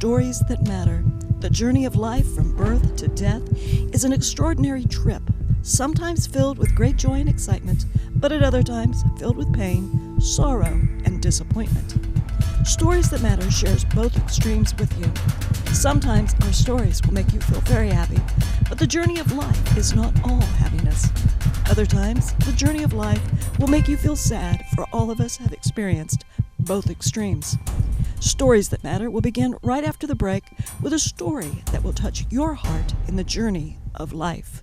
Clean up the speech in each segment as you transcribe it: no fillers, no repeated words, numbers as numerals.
Stories that matter. The journey of life from birth to death is an extraordinary trip, sometimes filled with great joy and excitement, but at other times filled with pain, sorrow, and disappointment. Stories That Matter shares both extremes with you. Sometimes our stories will make you feel very happy, but the journey of life is not all happiness. Other times, the journey of life will make you feel sad, for all of us have experienced both extremes. Stories That Matter will begin right after the break with a story that will touch your heart in the journey of life.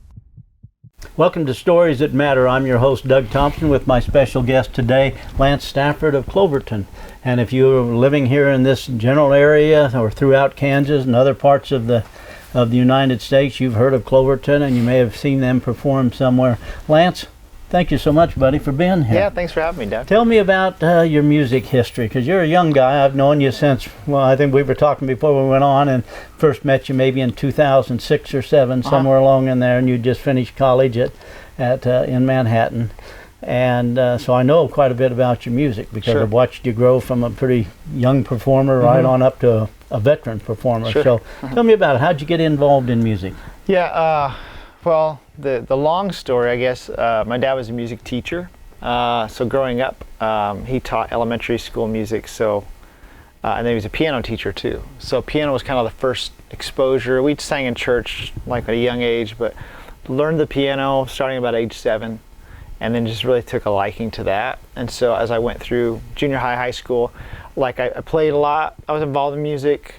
Welcome to Stories That Matter. I'm your host, Doug Thompson, with my special guest today, Lance Stafford of Cloverton. And if you're living here in this general area or throughout Kansas and other parts of the United States, you've heard of Cloverton and you may have seen them perform somewhere. Lance, thank you so much, buddy, for being here. Yeah, thanks for having me, Doug. Tell me about your music history, because you're a young guy. I've known you since, well, I think we were talking before we went on, and first met you maybe in 2006 or 7, somewhere along in there, and you just finished college in Manhattan. And so I know quite a bit about your music, because I've watched you grow from a pretty young performer right on up to a veteran performer. So tell me about it. How'd you get involved in music? Yeah, well, the long story, I guess, my dad was a music teacher. So growing up, he taught elementary school music, and then he was a piano teacher too. So piano was kind of the first exposure. We sang in church like at a young age, but learned the piano starting about age 7, and then just really took a liking to that. And so as I went through junior high, high school, like I played a lot. I was involved in music.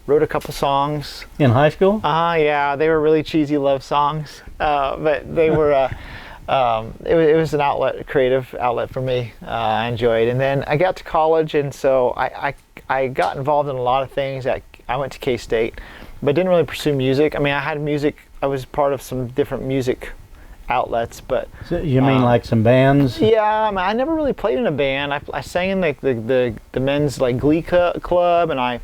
Wrote a couple songs. In high school? Yeah, they were really cheesy love songs, but they were. It was an outlet, creative outlet for me. I enjoyed, and then I got to college, and so I got involved in a lot of things. I went to K-State, but didn't really pursue music. I mean, I had music. I was part of some different music outlets, but so you mean like some bands? Yeah, I mean, I never really played in a band. I sang in like the men's like glee club, and I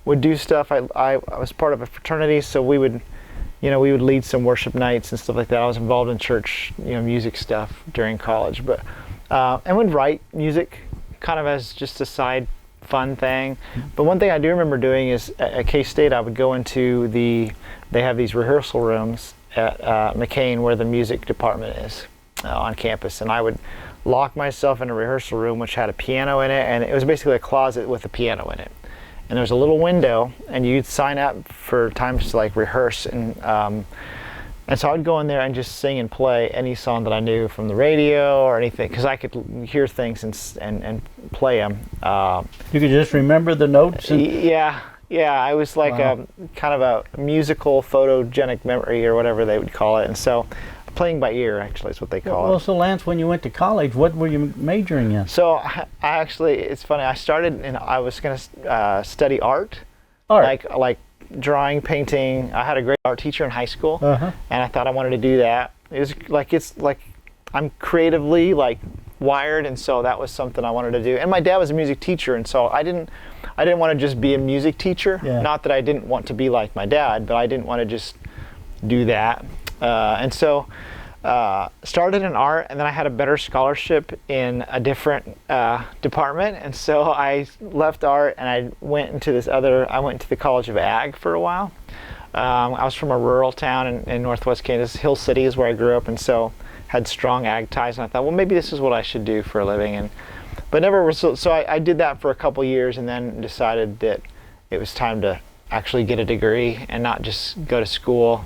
would do stuff. I was part of a fraternity, so we would lead some worship nights and stuff like that. I was involved in church, music stuff during college, but and would write music kind of as just a side fun thing. But one thing I do remember doing is at K-State, I would go into they have these rehearsal rooms at McCain where the music department is on campus, and I would lock myself in a rehearsal room which had a piano in it, and it was basically a closet with a piano in it. And there was a little window, and you'd sign up for times to like rehearse, and so I'd go in there and just sing and play any song that I knew from the radio or anything, because I could hear things and play them. You could just remember the notes? Yeah. I was like kind of a musical photogenic memory, or whatever they would call it, and so playing by ear actually is what they call it. Well, so Lance, when you went to college, what were you majoring in? So I actually, it's funny, I was going to study art. Like drawing, painting. I had a great art teacher in high school, and I thought I wanted to do that. It's like I'm creatively like wired, and so that was something I wanted to do. And my dad was a music teacher, and so I didn't want to just be a music teacher. Not that I didn't want to be like my dad, but I didn't want to just do that. And so started in art, and then I had a better scholarship in a different department, and so I left art and I went into the College of Ag for a while. I was from a rural town in northwest Kansas. Hill City is where I grew up, and so had strong ag ties, and I thought, well, maybe this is what I should do for a living. But never was. So I did that for a couple years, and then decided that it was time to actually get a degree and not just go to school.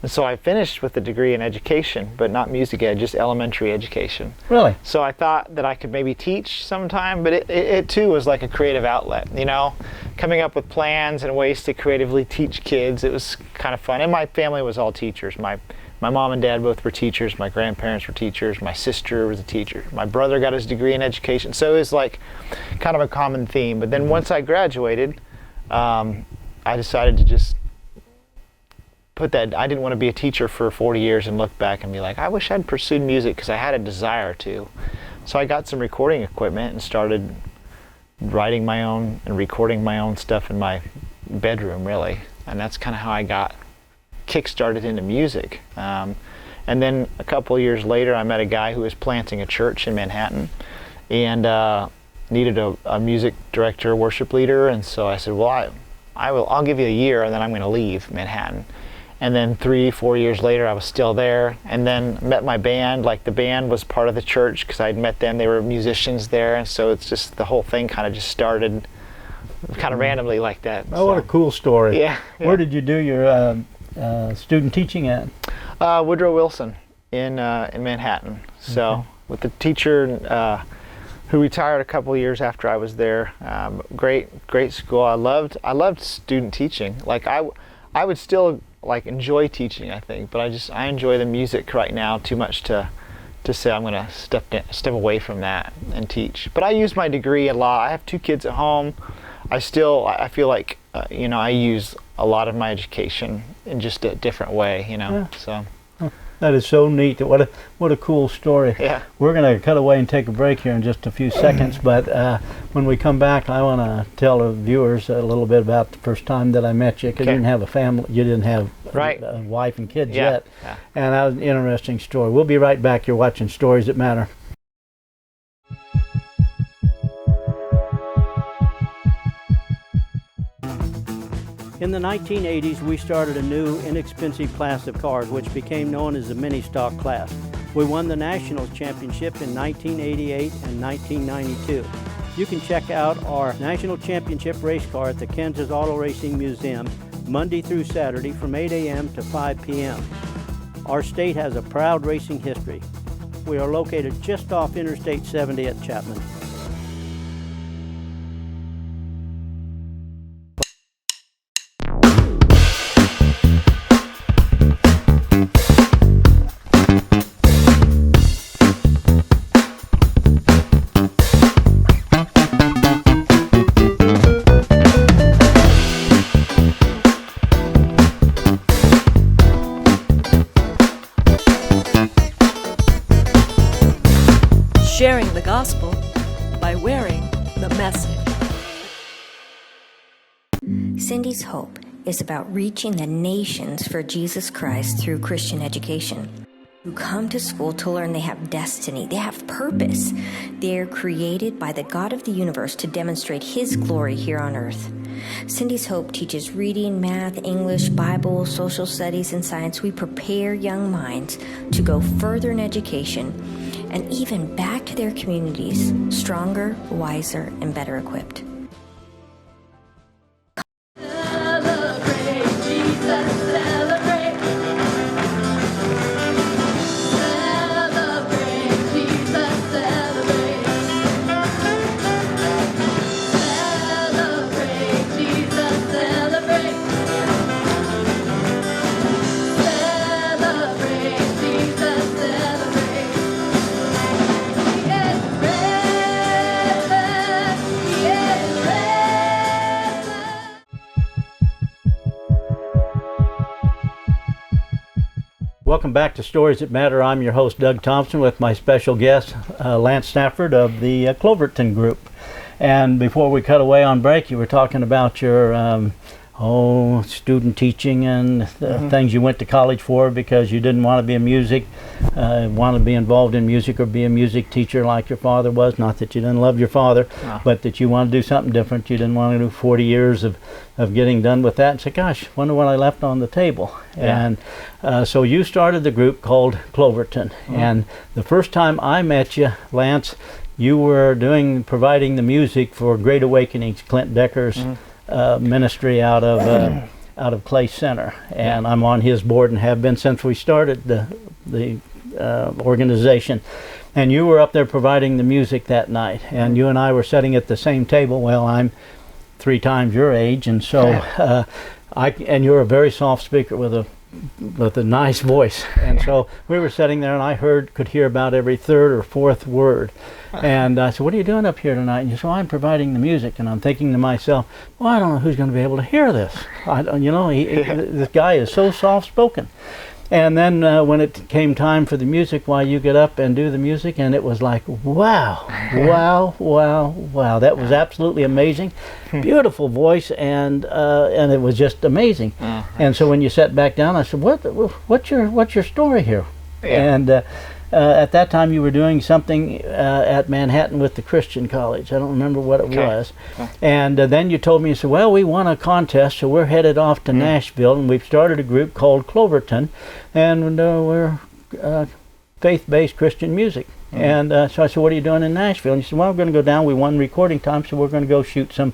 And so I finished with a degree in education, but not music ed, just elementary education. Really? So I thought that I could maybe teach sometime, but it too was like a creative outlet, coming up with plans and ways to creatively teach kids. It was kind of fun. And my family was all teachers. My mom and dad both were teachers. My grandparents were teachers. My sister was a teacher. My brother got his degree in education. So it was like kind of a common theme. But then once I graduated, I decided to just put that. I didn't want to be a teacher for 40 years and look back and be like, I wish I'd pursued music, because I had a desire to. So I got some recording equipment and started writing my own and recording my own stuff in my bedroom, really. And that's kind of how I got kick-started into music. And then a couple of years later, I met a guy who was planting a church in Manhattan, and needed a music director, worship leader. And so I said, well, I'll give you a year and then I'm going to leave Manhattan. And then 3-4 years later, I was still there, and then met my band. Like, the band was part of the church because I'd met them. They were musicians there, and so it's just, the whole thing kind of just started kind of randomly like that. Oh, so. What a cool story. Yeah. Where did you do your student teaching at? Woodrow Wilson in Manhattan. So with the teacher who retired a couple of years after I was there. Great school. I loved student teaching. Like, I would still like enjoy teaching, I think, but I enjoy the music right now too much to say I'm going to step away from that and teach. But I use my degree a lot. I have 2 kids at home. I feel like I use a lot of my education in just a different way, Yeah. So. That is so neat. What a cool story. Yeah. We're going to cut away and take a break here in just a few seconds, but when we come back, I want to tell the viewers a little bit about the first time that I met you, because you didn't have a family, you didn't have a wife and kids yet. Yeah. And that was an interesting story. We'll be right back. You're watching Stories That Matter. In the 1980s, we started a new, inexpensive class of cars, which became known as the mini stock class. We won the Nationals Championship in 1988 and 1992. You can check out our National Championship race car at the Kansas Auto Racing Museum Monday through Saturday from 8 a.m. to 5 p.m. Our state has a proud racing history. We are located just off Interstate 70 at Chapman. Sharing the gospel by wearing the message. Cindy's Hope is about reaching the nations for Jesus Christ through Christian education. Who come to school to learn they have destiny, they have purpose. They are created by the God of the universe to demonstrate His glory here on earth. Cindy's Hope teaches reading, math, English, Bible, social studies, and science. We prepare young minds to go further in education and even back to their communities, stronger, wiser, and better equipped. Welcome back to Stories That Matter. I'm your host, Doug Thompson, with my special guest, Lance Stafford of the Cloverton group. And before we cut away on break, you were talking about your student teaching and the things you went to college for because you didn't want to be want to be involved in music or be a music teacher like your father was. Not that you didn't love your father, but that you wanted to do something different. You didn't want to do 40 years of getting done with that and say, gosh, wonder what I left on the table. And so you started the group called Cloverton. And the first time I met you, Lance, you were providing the music for Great Awakenings, Clint Decker's ministry out of Clay Center, and I'm on his board and have been since we started the organization. And you were up there providing the music that night, and you and I were sitting at the same table. Well, I'm 3 times your age, and so and you're a very soft speaker with a nice voice, and so we were sitting there, and I could hear about every 3rd or 4th word. And I said, what are you doing up here tonight? And you said, well, I'm providing the music. And I'm thinking to myself, well, I don't know who's going to be able to hear this. This guy is so soft-spoken. And then when it came time for the music, you get up and do the music, and it was like, wow, wow, wow, wow. That was absolutely amazing. Beautiful voice, and it was just amazing. And so when you sat back down, I said, what's your story here? And at that time you were doing something at Manhattan with the Christian College. I don't remember what it was. And then you told me, you said, well, we won a contest, so we're headed off to Nashville, and we've started a group called Cloverton, and we're faith-based Christian music. And so I said, what are you doing in Nashville? And you said, well, we're going to go down. We won recording time, so we're going to go shoot some,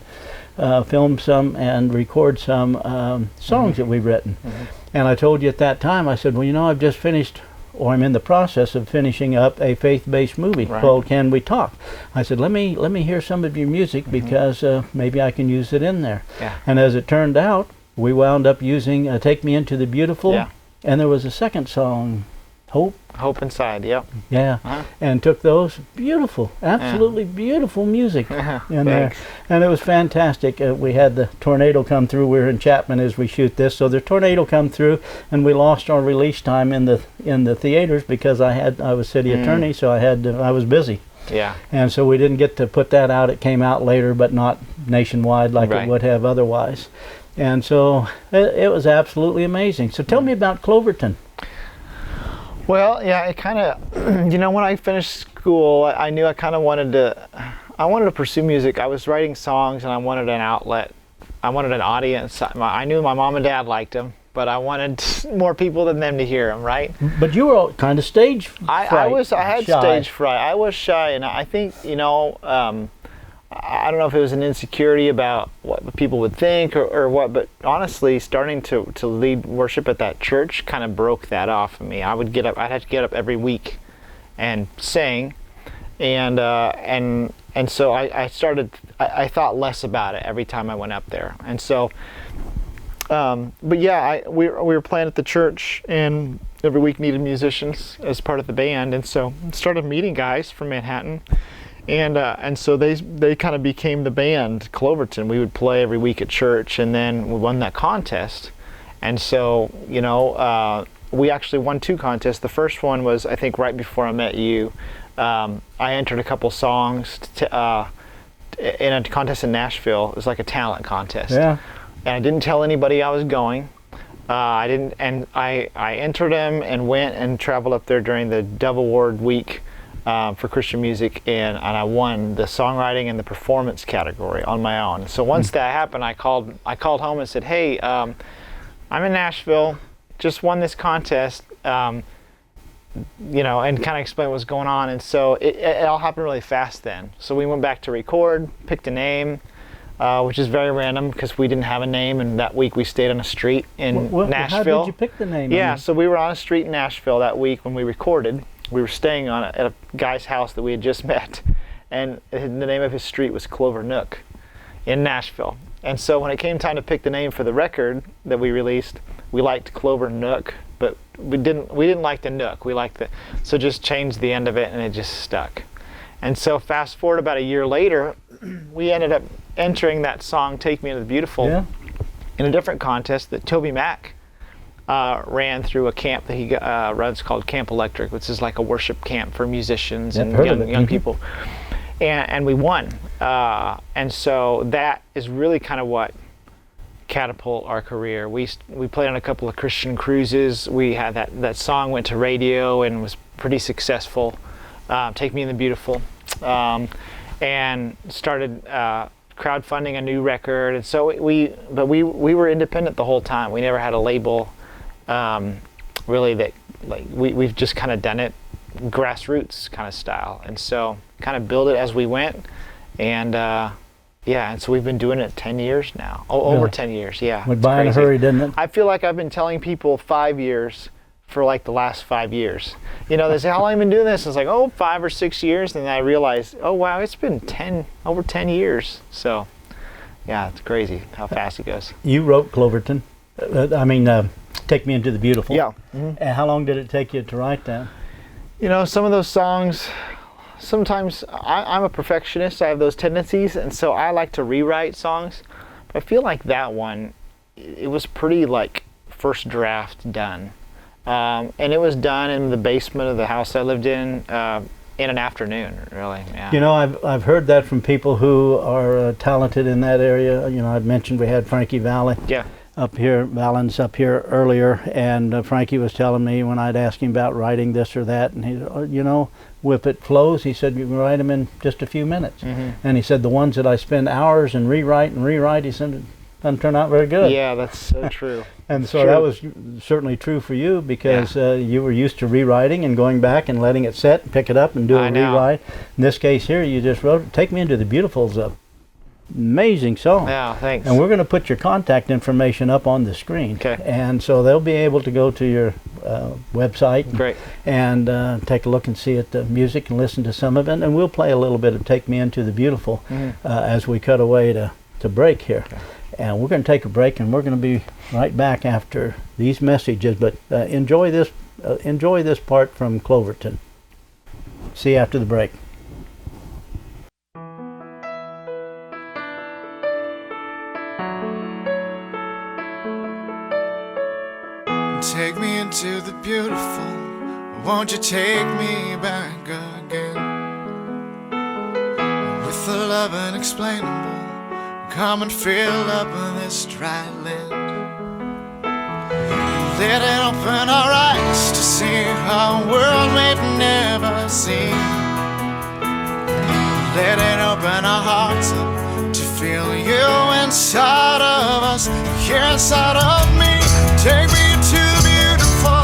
film some, and record some songs that we've written. And I told you at that time, I said, well, you know, I've just finished, or I'm in the process of finishing up a faith-based movie called Can We Talk? I said, let me hear some of your music, because maybe I can use it in there. And as it turned out, we wound up using Take Me Into the Beautiful, and there was a second song, Hope Inside, yep. And took those beautiful, absolutely beautiful music in there. And it was fantastic. We had the tornado come through. We were in Chapman as we shoot this, so the tornado come through, and we lost our release time in the theaters because I was city attorney, so I was busy. And so we didn't get to put that out. It came out later, but not nationwide like it would have otherwise. And so it was absolutely amazing. So tell me about Cloverton. Well, yeah, it kind of, you know, when I finished school, I knew I kind of wanted to pursue music. I was writing songs, and I wanted an outlet. I wanted an audience. I knew my mom and dad liked them, but I wanted more people than them to hear them, right? But you were kind of stage fright. I had shy. Stage fright. I was shy, and I think, you know, I don't know if it was an insecurity about what people would think or what, but honestly, starting to lead worship at that church kind of broke that off of me. I'd have to get up every week and sing, and so I thought less about it every time I went up there. And so, but yeah, we were playing at the church, and every week needed musicians as part of the band, and so started meeting guys from Manhattan. And so they kind of became the band, Cloverton. We would play every week at church, and then we won that contest. And so, you know, we actually won 2 contests. The first one was, I think, right before I met you. I entered a couple songs in a contest in Nashville. It was like a talent contest. And I didn't tell anybody I was going. I entered them and went and traveled up there during the Dove Award week. For Christian music, and I won the songwriting and the performance category on my own. So once that happened, I called home and said, hey, I'm in Nashville, just won this contest, you know, and kind of explain what's going on. And so it all happened really fast then. So we went back to record, picked a name, which is very random because we didn't have a name, and that week we stayed on a street in Nashville. How did you pick the name? Yeah, so we were on a street in Nashville that week when we recorded. We were staying at a guy's house that we had just met, and the name of his street was Clover Nook in Nashville. And so when it came time to pick the name for the record that we released, we liked Clover Nook, but we didn't like the Nook. So just changed the end of it, and it just stuck. And so fast forward about a year later, we ended up entering that song "Take Me Into the Beautiful" in a different contest that Toby Mack ran through a camp that he runs called Camp Electric, which is like a worship camp for musicians and young people. And we won. And so that is really kind of what catapulted our career. We played on a couple of Christian cruises. We had that song went to radio and was pretty successful. Take Me in the Beautiful. And started crowdfunding a new record. And so we were independent the whole time. We never had a label. Really, that like we've just kind of done it grassroots kind of style, and so kind of build it as we went, and and so we've been doing it 10 years now. Over 10 years. Went by in a hurry, didn't it? I feel like I've been telling people 5 years for like the last 5 years. You know, they say, how long have you been doing this? It's like, 5 or 6 years, and then I realized, oh wow, it's been over 10 years. So yeah, it's crazy how fast it goes. You wrote Cloverton. Take Me Into the Beautiful. Yeah. And how long did it take you to write that? You know, some of those songs, sometimes I'm a perfectionist. I have those tendencies, and so I like to rewrite songs. But I feel like that one, it was pretty like first draft done. And it was done in the basement of the house I lived in an afternoon, really. Yeah. You know, I've heard that from people who are talented in that area. You know, I've mentioned we had Frankie Valli. Yeah. up here, Valen's up here earlier, and Frankie was telling me when I'd ask him about writing this or that, and he said, oh, you know, if it flows, he said, you can write them in just a few minutes. And he said, the ones that I spend hours and rewrite, he said, it doesn't turn out very good. Yeah, that's so true. And so that was certainly true for you, because you were used to rewriting and going back and letting it set and pick it up and do a rewrite. In this case here, you just wrote, Take Me Into the Beautiful's a amazing song. Yeah, thanks. And we're going to put your contact information up on the screen. Okay. And so they'll be able to go to your website. Great. And take a look and see at the music and listen to some of it. And we'll play a little bit of Take Me Into the Beautiful as we cut away to break here. Okay. And we're going to take a break, and we're going to be right back after these messages. But enjoy this part from Cloverton. See you after the break. Take me into the beautiful. Won't you take me back again? With the love unexplainable, come and fill up this dry land. Let it open our eyes to see a world we've never seen. Let it open our hearts up to feel you inside of us, here inside of me. Take me to the beautiful,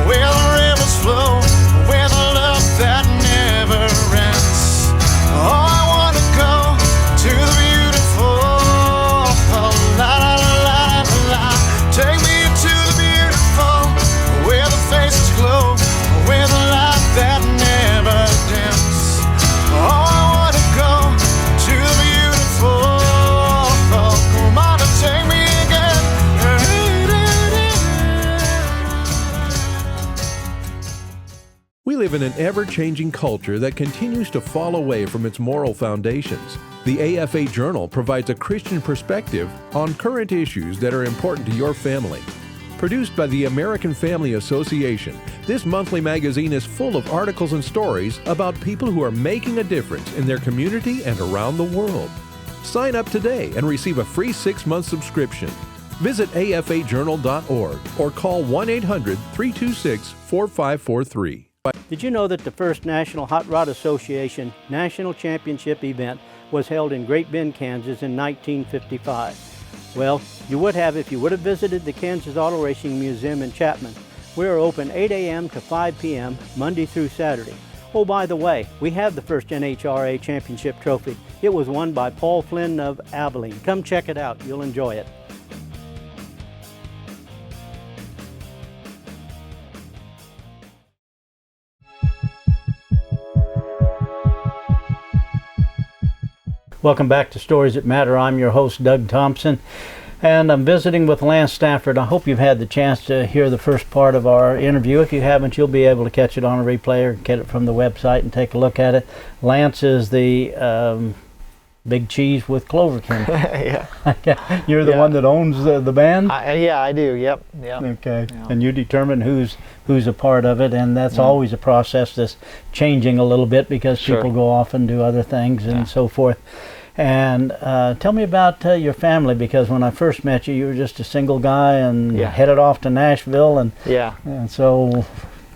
where the rivers flow, where the love that never ends. Oh, I wanna go to the beautiful, oh, la la la la la. Take me to the beautiful, where the faces glow, where the light that never dims. Oh, I wanna go to the beautiful, oh, come on and take me again. We live in an ever-changing culture that continues to fall away from its moral foundations. The AFA Journal provides a Christian perspective on current issues that are important to your family. Produced by the American Family Association, this monthly magazine is full of articles and stories about people who are making a difference in their community and around the world. Sign up today and receive a free 6-month subscription. Visit afajournal.org or call 1-800-326-4543. Did you know that the first National Hot Rod Association National Championship event was held in Great Bend, Kansas in 1955? Well, you would have if you would have visited the Kansas Auto Racing Museum in Chapman. We are open 8 a.m. to 5 p.m. Monday through Saturday. Oh, by the way, we have the first NHRA Championship trophy. It was won by Paul Flynn of Abilene. Come check it out. You'll enjoy it. Welcome back to Stories That Matter. I'm your host, Doug Thompson, and I'm visiting with Lance Stafford. I hope you've had the chance to hear the first part of our interview. If you haven't, you'll be able to catch it on a replay or get it from the website and take a look at it. Lance is the big cheese with Cloverton. Yeah. You're the one that owns the band? Yeah, I do. Yep. Okay. Yeah. And you determine who's a part of it, and that's always a process that's changing a little bit because people go off and do other things and so forth. And tell me about your family, because when I first met you, you were just a single guy and headed off to Nashville, and so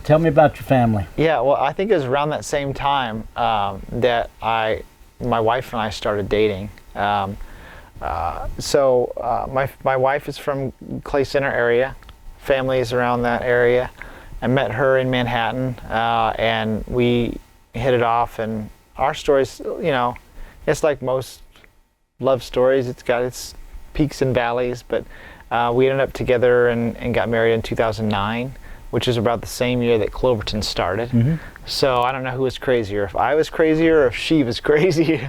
tell me about your family. Yeah, well, I think it was around that same time that my wife and I started dating. My wife is from Clay Center area, family is around that area. I met her in Manhattan, and we hit it off, and our stories, it's like most love stories. It's got its peaks and valleys, but we ended up together and got married in 2009, which is about the same year that Cloverton started. Mm-hmm. So I don't know who was crazier, if I was crazier or if she was crazy,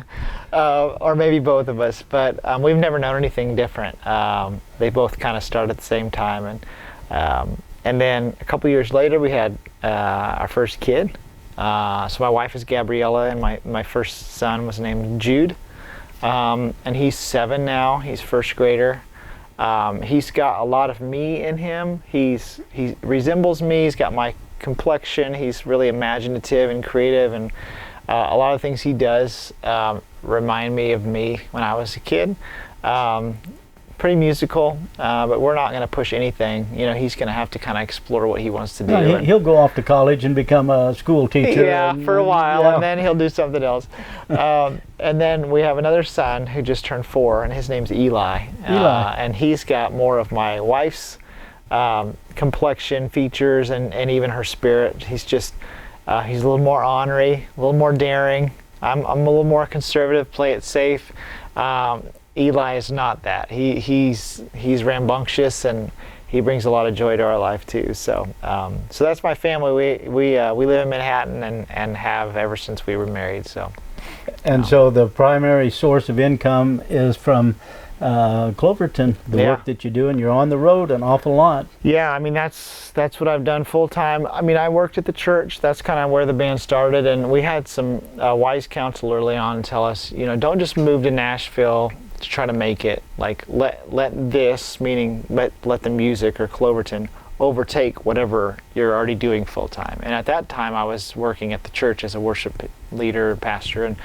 or maybe both of us, but we've never known anything different. They both kind of started at the same time, and then a couple years later we had our first kid. So my wife is Gabriella, and my first son was named Jude, and he's 7 now. He's first grader. He's got a lot of me in him. He resembles me. He's got my complexion. He's really imaginative and creative, and a lot of things he does remind me of me when I was a kid. pretty musical, but we're not going to push anything. You know, he's going to have to kind of explore what he wants to do. No, he'll go off to college and become a school teacher. Yeah, for a while, and then he'll do something else. And then we have another son who just turned 4, and his name's Eli. And he's got more of my wife's complexion, features, and even her spirit. He's just, he's a little more ornery, a little more daring. I'm a little more conservative, play it safe. Eli is not that. He's rambunctious, and he brings a lot of joy to our life too. So so that's my family. We live in Manhattan and have ever since we were married. So. And so the primary source of income is from Cloverton, the work that you do, and you're on the road an awful lot. Yeah, I mean that's what I've done full time. I mean, I worked at the church. That's kind of where the band started, and we had some wise counsel early on tell us, you know, don't just move to Nashville to try to make it. Like let this, meaning let the music or Cloverton overtake whatever you're already doing full time. And at that time, I was working at the church as a worship leader, pastor,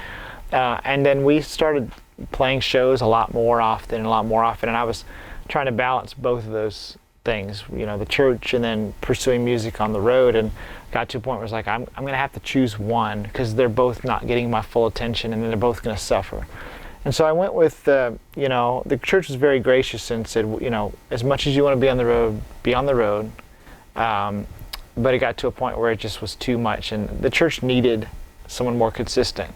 and then we started playing shows a lot more often, and I was trying to balance both of those things, you know, the church and then pursuing music on the road, and got to a point where it's like I'm going to have to choose one because they're both not getting my full attention, and then they're both going to suffer. And so I went with, you know, the church was very gracious and said, you know, as much as you want to be on the road, be on the road. But it got to a point where it just was too much, and the church needed someone more consistent.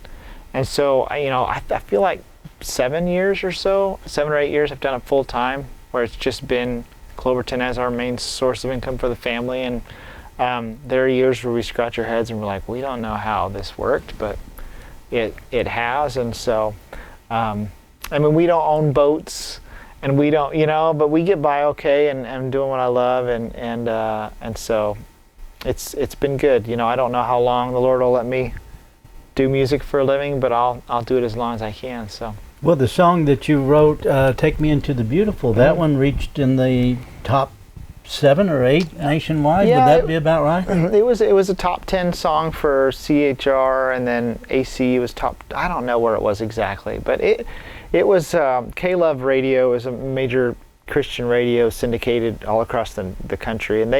And so, you know, I feel like 7 years or so, 7 or 8 years, I've done it full time, where it's just been Cloverton as our main source of income for the family. And there are years where we scratch our heads and we're like, we don't know how this worked, but it has. And so, I mean, we don't own boats, and we don't, you know, but we get by okay, and doing what I love, and so it's been good. You know, I don't know how long the Lord will let me do music for a living, but I'll do it as long as I can. So. Well, the song that you wrote, "Take Me Into the Beautiful," that one reached in the top 7 or 8 nationwide. Yeah, would that be about right? It was a top 10 song for CHR, and then AC was top. I don't know where it was exactly, but it was K-Love Radio is a major Christian radio syndicated all across the country, and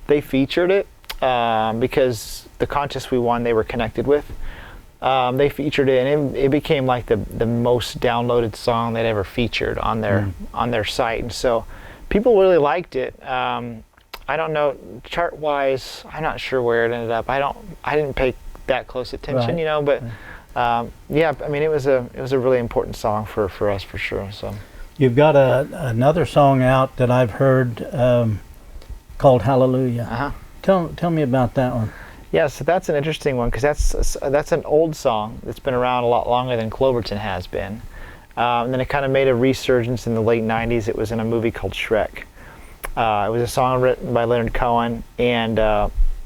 they featured it because the contest we won they were connected with. They featured it, and it became like the most downloaded song they'd ever featured on their site, and so people really liked it. I don't know, chart-wise, I'm not sure where it ended up. I didn't pay that close attention, you know, but yeah, I mean, it was a really important song for us for sure. So you've got another song out that I've heard called "Hallelujah." Tell me about that one. Yeah, so that's an interesting one, because that's an old song that's been around a lot longer than Cloverton has been. And then it kind of made a resurgence in the late 90s. It was in a movie called Shrek. It was a song written by Leonard Cohen, and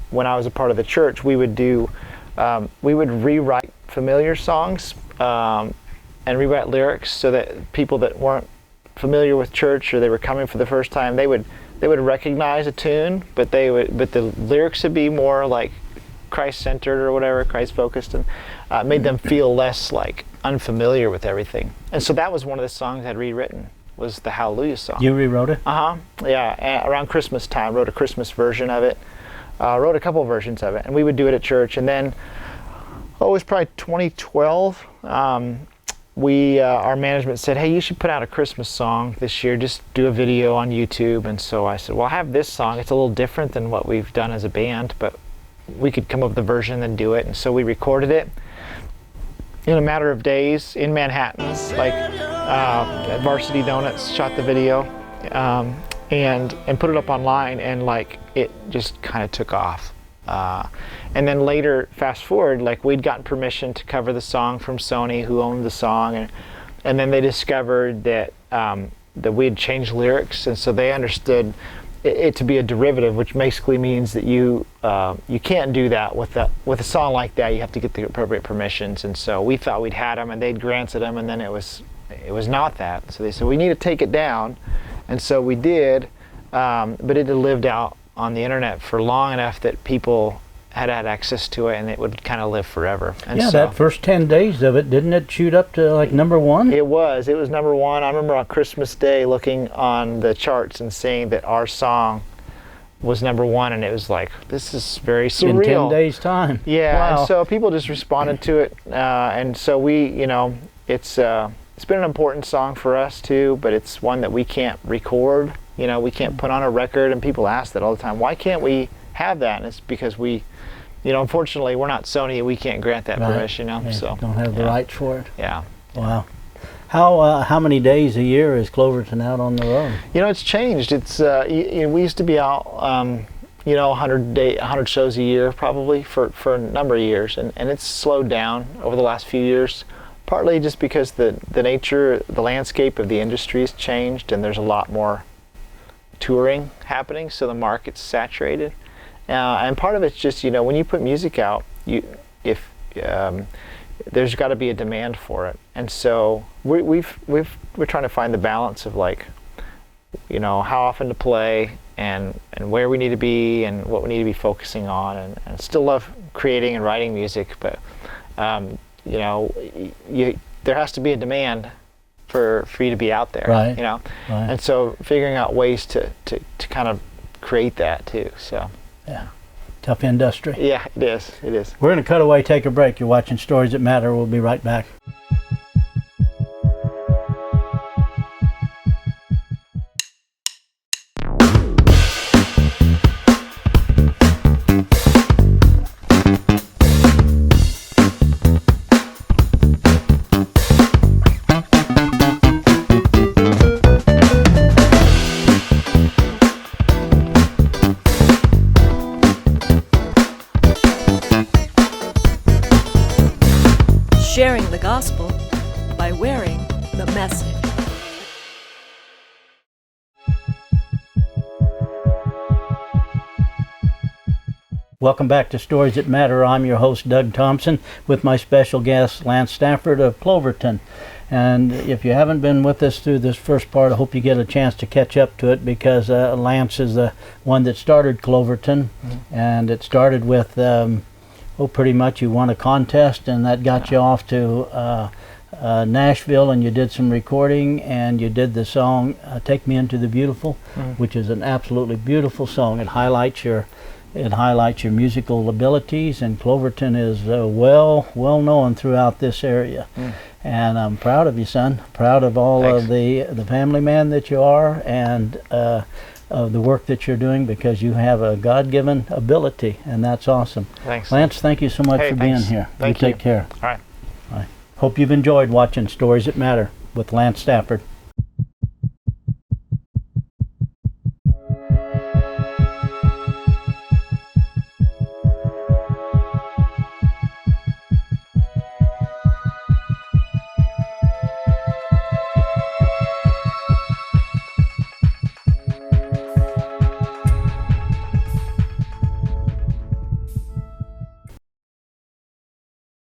when I was a part of the church, we would rewrite familiar songs and rewrite lyrics so that people that weren't familiar with church, or they were coming for the first time, they would recognize a tune, but the lyrics would be more like Christ-centered or whatever, Christ-focused, and made them feel less like unfamiliar with everything. And so that was one of the songs I'd rewritten, was the Hallelujah song. You rewrote it? Yeah, around Christmas time, wrote a Christmas version of it, wrote a couple versions of it, and we would do it at church. And then, it was probably 2012, our management said, hey, you should put out a Christmas song this year, just do a video on YouTube. And so I said, well, I have this song, it's a little different than what we've done as a band, but we could come up with a version and do it. And so we recorded it in a matter of days in Manhattan, like at Varsity Donuts, shot the video, and put it up online, and like it just kind of took off. And then later, fast forward, like we'd gotten permission to cover the song from Sony, who owned the song, and then they discovered that we had changed lyrics, and so they understood it to be a derivative, which basically means that you can't do that with a song like that. You have to get the appropriate permissions. And so we thought we'd had them, and they'd granted them, and then it was not that. So they said, we need to take it down, and so we did. But it had lived out on the internet for long enough that people had access to it, and it would kind of live forever. And yeah, so, that first 10 days of it, didn't it shoot up to like #1? It was number 1. I remember on Christmas Day looking on the charts and seeing that our song was #1, and it was like, this is very surreal. In 10 days' time. Yeah, wow. And so people just responded to it, and so we, it's been an important song for us too, but it's one that we can't record. We can't put on a record, and people ask that all the time. Why can't we have that? And it's because we, unfortunately, we're not Sony. We can't grant that permission. Yeah, So don't have the rights for it. Yeah. Wow. How many days a year is Cloverton out on the road? It's changed. It's we used to be out 100 shows a year probably for a number of years, and it's slowed down over the last few years, partly just because the nature, the landscape of the industry has changed, and there's a lot more touring happening, so the market's saturated. And part of it's just, when you put music out, there's got to be a demand for it, and so we're trying to find the balance of like, how often to play and where we need to be and what we need to be focusing on, and still love creating and writing music, but there has to be a demand for you to be out there, right. Right. And so figuring out ways to kind of create that too. So yeah. Tough industry. Yeah, it is. We're going to cut away, take a break. You're watching Stories That Matter. We'll be right back. Sharing the gospel by wearing the message. Welcome back to Stories That Matter. I'm your host, Doug Thompson, with my special guest, Lance Stafford of Cloverton. And if you haven't been with us through this first part, I hope you get a chance to catch up to it, because Lance is the one that started Cloverton, and it started with pretty much you won a contest, and that got you off to Nashville, and you did some recording, and you did the song Take Me Into the Beautiful, which is an absolutely beautiful song. It highlights your musical abilities, and Cloverton is well known throughout this area. And I'm proud of you, son. Proud of all Thanks. of the family man that you are, and of the work that you're doing, because you have a God-given ability, and that's awesome. Thanks. Lance, thank you so much for being thanks. here. Thank you you. take care. All right. Hope you've enjoyed watching Stories That Matter with Lance Stafford.